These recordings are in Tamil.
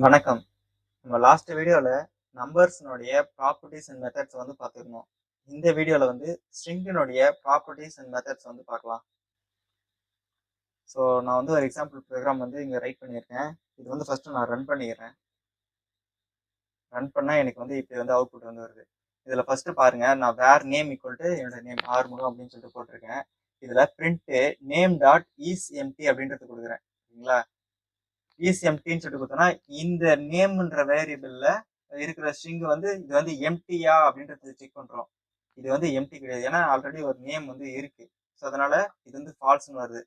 வணக்கம். நம்ம லாஸ்ட் வீடியோல நம்பர்ஸ்னுடைய ப்ராப்பர்ட்டீஸ் அண்ட் மெத்தட்ஸ் வந்து பார்த்துருந்தோம். இந்த வீடியோல வந்து ஸ்ட்ரிங்கினுடைய ப்ராப்பர்ட்டீஸ் அண்ட் மெத்தட்ஸ் வந்து பார்க்கலாம். ஸோ நான் வந்து ஒரு எக்ஸாம்பிள் ப்ரோக்ராம் வந்து இங்கே ரைட் பண்ணியிருக்கேன். இது வந்து ஃபர்ஸ்ட் நான் ரன் பண்ணிக்கிறேன். ரன் பண்ணா எனக்கு வந்து இப்படி வந்து அவுட்புட் வந்து வருது. இதுல ஃபர்ஸ்ட் பாருங்க, நான் வேர் நேம் ஈக்குவல் டு என்னோட நேம் ஆறுமுகம் அப்படின்னு சொல்லிட்டு போட்டிருக்கேன். இதுல print name dot is empty அப்படின்றது கொடுக்குறேன். சரிங்களா? இஸ் எம்டின்னு சொல்லிட்டு கொடுத்தோம்னா இந்த நேம்ன்ற வேரியபிள்ல இருக்கிற ஸ்ட்ரிங் வந்து இது வந்து எம்டியா அப்படின்றத செக் பண்றோம். இது வந்து எம்டி கிடையாது, ஏன்னா ஆல்ரெடி ஒரு நேம் வந்து இருக்கு. ஸோ அதனால இது வந்து ஃபால்ஸ்னு வருது.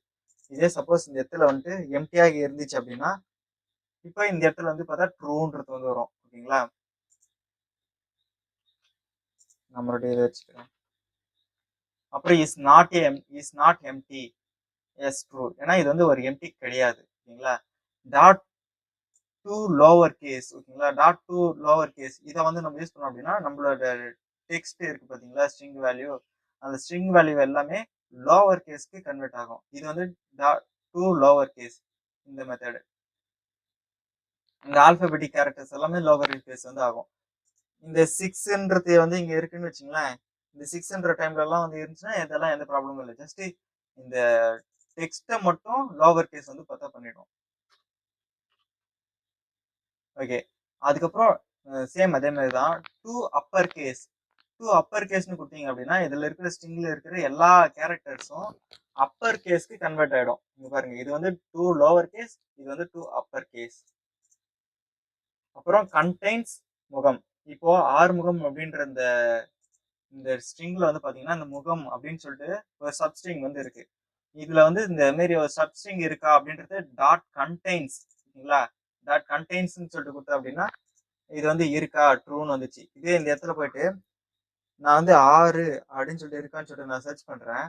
இதே சப்போஸ் இந்த இடத்துல வந்துட்டு எம்டியாக இருந்துச்சு அப்படின்னா இப்போ இந்த இடத்துல வந்து பார்த்தா ட்ரூன்றது வந்து வரும். ஓகேங்களா? நம்மளுடைய இதை வச்சுக்கிறோம். அப்புறம் is not empty, is true, ஏன்னா இது வந்து ஒரு எம்டி கிடையாது. ஓகேங்களா? Dot to lower case. ஓகேங்களா? டாட் டு லோவர் கேஸ் இதை வந்து நம்ம யூஸ் பண்ணோம் அப்படின்னா நம்மளோட டெக்ஸ்ட் இருக்கு பார்த்தீங்களா, ஸ்ட்ரிங் வேல்யூ, அந்த ஸ்ட்ரிங் வேல்யூ எல்லாமே லோவர் கேஸ்க்கு கன்வெர்ட் ஆகும். இது வந்து டாட் டு லோவர் கேஸ். இந்த மெத்தடு இந்த ஆல்பபெட்டிக் கேரக்டர்ஸ் எல்லாமே லோவர் கேஸ் வந்து ஆகும். இந்த 6ன்றது வந்து இங்க இருக்குன்னு வச்சுங்களேன். இந்த 6ன்ற டைம்ல எல்லாம் வந்து இருந்துச்சுன்னா இதெல்லாம் எந்த ப்ராப்ளமும் இல்லை. ஜஸ்ட் இந்த டெக்ஸ்ட்டை மட்டும் லோவர் கேஸ் வந்து பார்த்தா பண்ணிடும். ஓகே, அதுக்கப்புறம் சேம் அதே மாதிரி தான் two upper case. Two upper கேஸ்னு கொடுத்தீங்க அப்படின்னா இதுல இருக்கிற ஸ்ட்ரிங்ல இருக்கிற எல்லா கேரக்டர்ஸும் அப்பர் கேஸ்க்கு கன்வெர்ட் ஆயிடும். இங்க பாருங்க, இது வந்து டூ லோவர் கேஸ், இது வந்து டூ அப்பர் கேஸ். அப்புறம் கண்டெய்ன்ஸ் முகம். இப்போ ஆறுமுகம் அப்படின்ற இந்த ஸ்ட்ரிங்ல வந்து பாத்தீங்கன்னா இந்த முகம் அப்படின்னு சொல்லிட்டு ஒரு சப்ஸ்ட்ரிங் வந்து இருக்கு. இதுல வந்து இந்த மாதிரி ஒரு சப்ஸ்ட்ரிங் இருக்கா அப்படின்றது டாட் கண்டெய்ன்ஸ். ஓகேங்களா? டாட் கண்டெய்ன்ஸ்னு சொல்லிட்டு கொடுத்தா அப்படின்னா இது வந்து இருக்கா ட்ரூன்னு வந்துச்சு. இதே இந்த இடத்துல போயிட்டு நான் வந்து 6 அப்படின்னு சொல்லிட்டு இருக்கான்னு சொல்லிட்டு நான் சர்ச் பண்றேன்.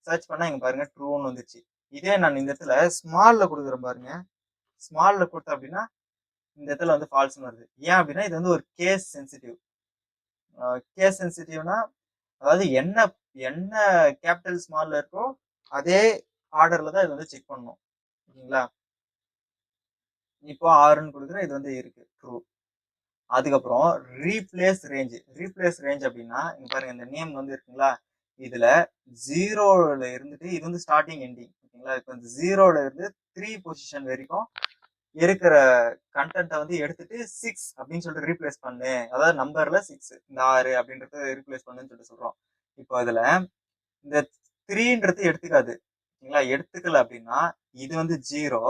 சர்ச் பண்ணா இங்க பாருங்க ட்ரூன்னு வந்துச்சு. இதே நான் இந்த இடத்துல ஸ்மால்ல கொடுக்குறேன் பாருங்க, ஸ்மால்ல கொடுத்தேன் அப்படின்னா இந்த இடத்துல வந்து ஃபால்ஸ்னு வருது. ஏன் அப்படின்னா இது வந்து ஒரு கேஸ் சென்சிட்டிவ். கேஸ் சென்சிட்டிவ்னா அதாவது என்ன என்ன கேபிட்டல் ஸ்மால்ல இருக்கோ அதே ஆர்டர்ல தான் இது வந்து செக் பண்ணணும். ஓகேங்களா? இப்போ 6ன்னு கொடுக்குறேன், இது வந்து இருக்கு ட்ரூ. அதுக்கப்புறம் ரீப்ளேஸ் ரேஞ்ச் அப்படின்னா இங்க பாருங்க, இந்த நேம் வந்து இருக்குங்களா, இதுல 0ல இருந்துட்டு இது வந்து ஸ்டார்டிங் எண்டிங். ஓகேங்களா? இப்போ இந்த 0ல இருந்து 3 பொசிஷன் வரைக்கும் இருக்கிற கண்டென்ட்டை வந்து எடுத்துட்டு 6 அப்படின்னு சொல்லிட்டு ரீப்ளேஸ் பண்ணு, அதாவது நம்பர்ல 6 இந்த 6 அப்படின்றத ரீப்ளேஸ் பண்ணுன்னு சொல்லிட்டு சொல்றோம். இப்போ இதுல இந்த 3ன்றது எடுத்துக்காது. ஓகேங்களா? எடுத்துக்கல அப்படின்னா இது வந்து 0,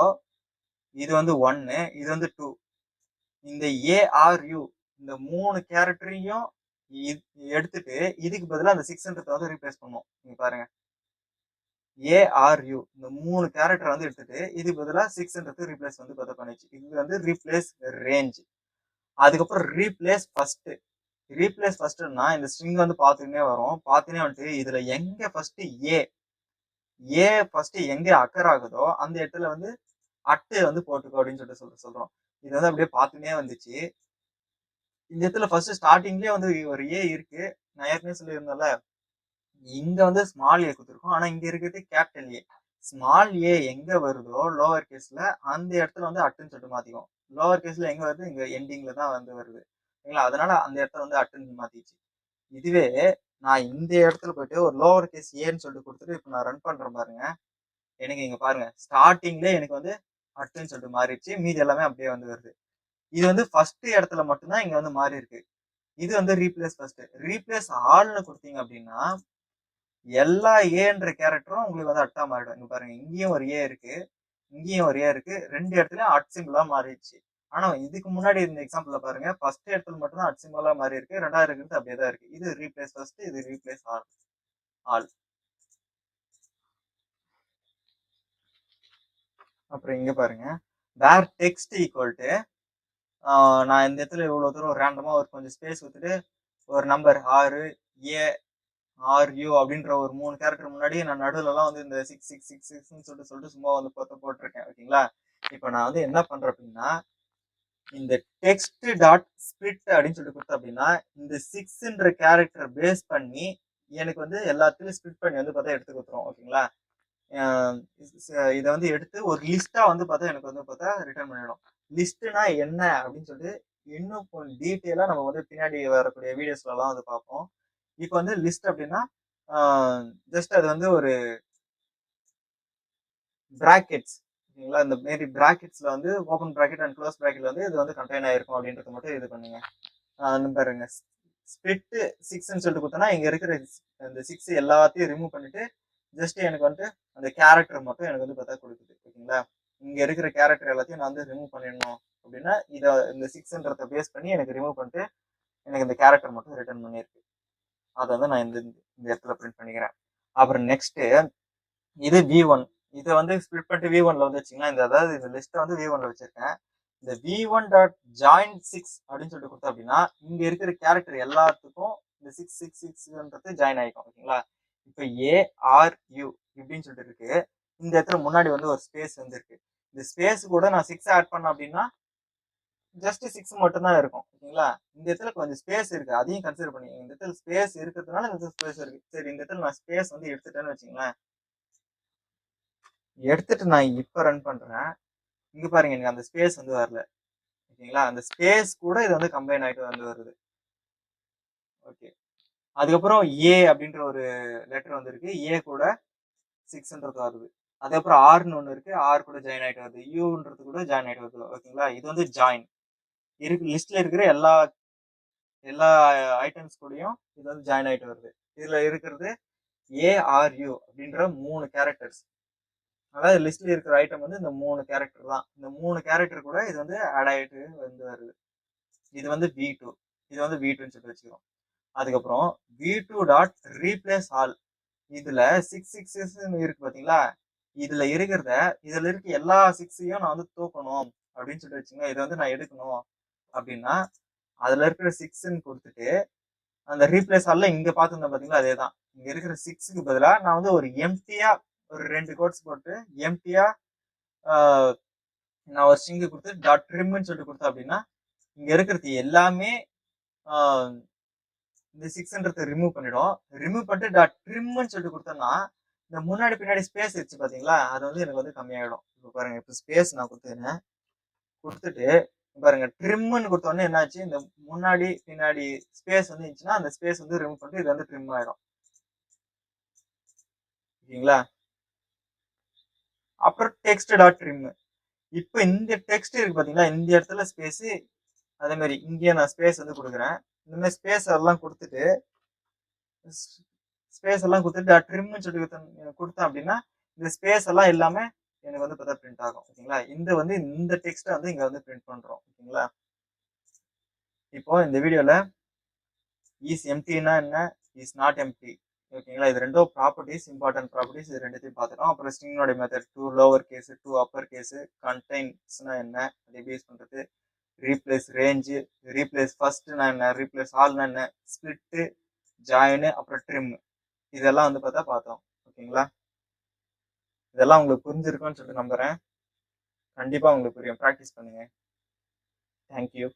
இது வந்து 1, இது வந்து 2. இந்த ARU இந்த 3 கேரக்டரையும் எடுத்துட்டு இதுக்கு பதிலா அந்த 6ன்றத வந்து ரீப்ளேஸ் பண்ணும். நீங்க பாருங்க, ARU இந்த 3 கேரக்டரை வந்து எடுத்துட்டு இதுக்கு பதிலா 6ன்றது ரீப்ளேஸ் வந்து பார்த்தா பண்ணிச்சு. இது வந்து ரீப்ளேஸ் ரேஞ்ச். அதுக்கப்புறம் ரீப்ளேஸ் ஃபர்ஸ்ட்னா இந்த ஸ்ட்ரிங் வந்து பார்த்துக்கிட்டே வரும். பார்த்துக்கிட்டே வந்துட்டு இதுல எங்க ஃபர்ஸ்ட் ஏ ஃபர்ஸ்ட் எங்க அக்கர் ஆகுதோ அந்த இடத்துல வந்து அட்டு வந்து போட்டுக்கோ அப்படின்னு சொல்லிட்டு சொல்றோம். இது வந்து அப்படியே பார்த்துக்கிட்டே வந்துச்சு. இந்த இடத்துல ஃபர்ஸ்ட் ஸ்டார்டிங்லயே வந்து ஒரு ஏ இருக்கு. நான் ஏற்கனவே சொல்லியிருந்தேன்ல, இங்க வந்து ஸ்மால் ஏ கொடுத்துருக்கோம், ஆனா இங்க இருக்கிறது கேபிட்டல் ஏ. ஸ்மால் ஏ எங்க வருதோ லோவர் கேஸ்ல அந்த இடத்துல வந்து அட்டுன்னு சொல்லிட்டு மாத்திக்கும். லோவர் கேஸ்ல எங்க வருது, இங்க எண்டிங்ல தான் வந்து வருது. சரிங்களா? அதனால அந்த இடத்துல வந்து அட்டுன்னு மாத்திச்சு. இதுவே நான் இந்த இடத்துல போயிட்டு ஒரு லோவர் கேஸ் ஏன்னு சொல்லிட்டு கொடுத்துட்டு இப்போ நான் ரன் பண்றேன் பாருங்க, எனக்கு இங்க பாருங்க ஸ்டார்டிங்ல எனக்கு வந்து அட்டுன்னு சொல்லிட்டு மாறிடுச்சு. மீதி எல்லாமே அப்படியே வந்து வருது. இது வந்து ஃபர்ஸ்ட் இடத்துல மட்டும்தான் இங்க வந்து மாறி இருக்கு. இது வந்து ரீப்ளேஸ் ஃபர்ஸ்ட். ரீப்ளேஸ் ஆல்னு கொடுத்தீங்க அப்படின்னா எல்லா ஏன்ற கேரக்டரும் உங்களுக்கு வந்து அட்டா மாறிடும். இங்க பாருங்க, இங்கேயும் ஒரு ஏ இருக்கு, இங்கேயும் ஒரு ஏ இருக்கு, 2 இடத்துலயும் அட் சிம்பிளா மாறிடுச்சு. ஆனா இதுக்கு முன்னாடி இந்த எக்ஸாம்பிள்ல பாருங்க, ஃபர்ஸ்ட் இடத்துல மட்டும் தான் அட் சிம்பிளா மாறி இருக்கு, 2வது இருக்கிறது அப்படியே தான் இருக்கு. இது ரீப்ளேஸ் ஃபர்ஸ்ட், இது ரீப்ளேஸ் ஆல். அப்புறம் இங்க பாருங்க, வேர் டெக்ஸ்ட் ஈக்குவல் டு நான் இந்த இடத்துல இவ்வளவு தூரம் ரேண்டமா ஒரு கொஞ்சம் ஸ்பேஸ் கொடுத்துட்டு ஒரு நம்பர் 6 ஏ RU அப்படின்ற ஒரு 3 கேரக்டர் முன்னாடி நான் நடுவுல எல்லாம் வந்து இந்த 6 சொல்லிட்டு சும்மா வந்து போட்டிருக்கேன். ஓகேங்களா? இப்போ நான் வந்து என்ன பண்றேன் அப்படின்னா இந்த டெக்ஸ்ட் டாட் ஸ்பிளிட் அப்படின்னு சொல்லிட்டு கொடுத்தேன் அப்படின்னா இந்த 6ன்ற கேரக்டர் பேஸ் பண்ணி எனக்கு வந்து எல்லாத்தையும் ஸ்பிளிட் பண்ணி வந்து பார்த்தா எடுத்து கொடுத்துரும். ஓகேங்களா? இதை வந்து எடுத்து ஒரு லிஸ்டா வந்து பார்த்தா எனக்கு வந்து பார்த்தா ரிட்டர்ன் பண்ணிடும். லிஸ்ட்னா என்ன அப்படின்னு சொல்லிட்டு இன்னும் கொஞ்சம் டீட்டெயிலா நம்ம வந்து பின்னாடி வரக்கூடிய வீடியோஸ்ல எல்லாம் வந்து பார்ப்போம். இப்போ வந்து லிஸ்ட் அப்படின்னா ஜஸ்ட் அது வந்து ஒரு பிராக்கெட்ஸ், ஓகேங்களா? இந்த மாரி பிராக்கெட்ஸ்ல வந்து ஓப்பன் பிராக்கெட் அண்ட் க்ளோஸ் பிராக்கெட்ல வந்து இது வந்து கண்டெயின் ஆயிருக்கும் அப்படின்றத மட்டும் இது பண்ணுங்க. பாருங்க, ஸ்பிளிட் 6ன்னு சொல்லிட்டு கொடுத்தோம்னா இங்க இருக்கிற அந்த 6 எல்லாத்தையும் ரிமூவ் பண்ணிட்டு ஜஸ்ட் எனக்கு வந்து அந்த கேரக்டர் மட்டும் எனக்கு வந்து பார்த்தா கொடுக்குது, ஓகேங்களா? இங்க இருக்கிற கேரக்டர் எல்லாத்தையும் நான் வந்து ரிமூவ் பண்ணிடணும் அப்படின்னா இதை இந்த 6ன்றத பேஸ் பண்ணி எனக்கு ரிமூவ் பண்ணிட்டு எனக்கு இந்த கேரக்டர் மட்டும் ரிட்டர்ன் பண்ணியிருக்கு. அதை வந்து நான் இந்த இடத்துல பிரிண்ட் பண்ணிக்கிறேன். அப்புறம் நெக்ஸ்ட் இது V1. இதை வந்து ஸ்பிளிட் பண்ணிட்டு V1ல வந்து வச்சுக்கலாம். அதாவது இந்த லிஸ்ட்டை வந்து V1ல வச்சிருக்கேன். இந்த V1 டாட் ஜாயின் 6 அப்படின்னு சொல்லிட்டு கொடுத்தோம் அப்படின்னா இங்க இருக்கிற கேரக்டர் எல்லாத்துக்கும் இந்த 666ன்றது ஜாயின் ஆயிக்கும், ஓகேங்களா? இப்போ ARU இப்படின்னு சொல்லிட்டு இருக்கு. இந்த இடத்துல முன்னாடி வந்து ஒரு ஸ்பேஸ் வந்து இருக்கு. இந்த ஸ்பேஸ் கூட நான் 6 ஆட் பண்ணேன் அப்படின்னா ஜஸ்ட் 6 மட்டும் தான் இருக்கும், ஓகேங்களா? இந்த இடத்துல கொஞ்சம் ஸ்பேஸ் இருக்கு, அதையும் கன்சிடர் பண்ணி இந்த இடத்துல ஸ்பேஸ் இருக்கிறதுனால இந்த ஸ்பேஸ் இருக்கு. சரி, இந்த இடத்துல நான் ஸ்பேஸ் வந்து எடுத்துட்டேன்னு வச்சுங்களேன். எடுத்துட்டு நான் இப்ப ரன் பண்றேன். இங்க பாருங்க, எனக்கு அந்த ஸ்பேஸ் வந்து வரல, ஓகேங்களா? அந்த ஸ்பேஸ் கூட இது வந்து கம்பைன் ஆயிட்டு வந்து வருது. ஓகே, அதுக்கப்புறம் ஏ அப்படின்ற ஒரு லெட்டர் வந்திருக்கு. ஏ கூட 6ன்றது வருது. அதுக்கப்புறம் ஆர்னு ஒன்று இருக்கு. ஆர் கூட ஜாயின் ஆயிட்டு வருது. யூன்றது கூட ஜாயின் ஆயிட்டு வருது, ஓகேங்களா? இது வந்து ஜாயின் இருக்கு. லிஸ்ட்ல இருக்கிற எல்லா எல்லா ஐட்டம்ஸ் கூடயும் இது வந்து ஜாயின் ஆயிட்டு வருது. இதுல இருக்கிறது ARU அப்படின்ற 3 கேரக்டர்ஸ். அதாவது லிஸ்ட்ல இருக்கிற ஐட்டம் வந்து இந்த 3 கேரக்டர் தான். இந்த 3 கேரக்டர் கூட இது வந்து ஆட் ஆயிட்டு வந்து வருது. இது வந்து V2. இது வந்து V2ன்னு சொல்லி வச்சுக்கிறோம். அதுக்கப்புறம் V2 டாட் ரீப்ளேஸ் ஆல். இதுல 6 இருக்கு பாத்தீங்களா? இதுல இருக்க எல்லா 6ஐயும் நான் வந்து தூக்கணும் அப்படின்னு சொல்லி வச்சுங்க. இதை வந்து நான் எடுக்கணும் அப்படின்னா அதுல இருக்கிற 6ன்னு கொடுத்துட்டு அந்த ரீப்ளேஸ் ஆல்ல இங்க பார்த்துருந்தேன் பாத்தீங்களா? அதேதான். இங்க இருக்கிற 6க்கு பதிலா நான் வந்து ஒரு எம்டியா ஒரு 2 கோட்ஸ் போட்டு எம்டியா நான் ஒரு ஸ்ட்ரிங் கொடுத்து டாட் ட்ரிம்னு சொல்லிட்டு கொடுத்தேன் அப்படின்னா இங்க இருக்கிறது எல்லாமே இந்த 6ன்றத ரிமூவ் பண்ணிடும். ரிமூவ் பண்ணிட்டு டாட் ட்ரிம்னு சொல்லிட்டு கொடுத்தோம்னா இந்த முன்னாடி பின்னாடி ஸ்பேஸ் வச்சு பாத்தீங்களா? அது வந்து எனக்கு வந்து கம்மியாயிடும். இப்போ பாருங்க, இப்போ ஸ்பேஸ் நான் கொடுத்துருந்தேன். கொடுத்துட்டு பாருங்க, ட்ரிம்னு கொடுத்த உடனே என்னாச்சு, இந்த முன்னாடி பின்னாடி ஸ்பேஸ் வந்து இருந்துச்சுன்னா அந்த ஸ்பேஸ் வந்து ரிமூவ் பண்ணிட்டு இது வந்து ட்ரிம் ஆயிடும், ஓகேங்களா? அப்புறம் டெக்ஸ்ட் டாட் ட்ரிம். இப்போ இந்த டெக்ஸ்ட் இருக்கு பாத்தீங்களா? இந்த இடத்துல ஸ்பேஸ், அதே மாதிரி இங்கே நான் ஸ்பேஸ் வந்து கொடுக்குறேன். இந்த மாதிரி ஸ்பேஸ் எல்லாம் கொடுத்துட்டு ட்ரிம்னு சொல்லி கொடுத்தேன் அப்படின்னா இந்த ஸ்பேஸ் எல்லாம் எல்லாமே எனக்கு வந்து பார்த்தா பிரிண்ட் ஆகும், ஓகேங்களா? இந்த டெக்ஸ்ட்டை வந்து இங்க வந்து பிரிண்ட் பண்றோம், ஓகேங்களா? இப்போ இந்த வீடியோல இஸ் எம்டினா என்ன, இஸ் நாட் எம்டி, ஓகேங்களா? இது ரெண்டும் ப்ராப்பர்ட்டிஸ், இம்பார்ட்டன்ட் ப்ராப்பர்ட்டிஸ். இது ரெண்டுத்தையும் பார்த்துட்டோம். அப்புறம் ஸ்ட்ரிங்கோட method, 2 lower case 2 upper case, கண்டெய்ன்ஸ்னா என்ன, அதை எப்படி யூஸ் பண்றது, ரீப்ளேஸ் ரேஞ்சு, ரீப்ளேஸ் ஃபர்ஸ்ட்னா என்ன, ரீப்ளேஸ் ஆல்னா என்ன, ஸ்பிளிட்டு, ஜாயின், அப்புறம் ட்ரிம், இதெல்லாம் வந்து பார்த்தோம், ஓகேங்களா? இதெல்லாம் உங்களுக்கு புரிஞ்சிருக்கும்னு சொல்லிட்டு நம்புறேன். கண்டிப்பா உங்களுக்கு புரியும். ப்ராக்டிஸ் பண்ணுங்க. தேங்க்யூ.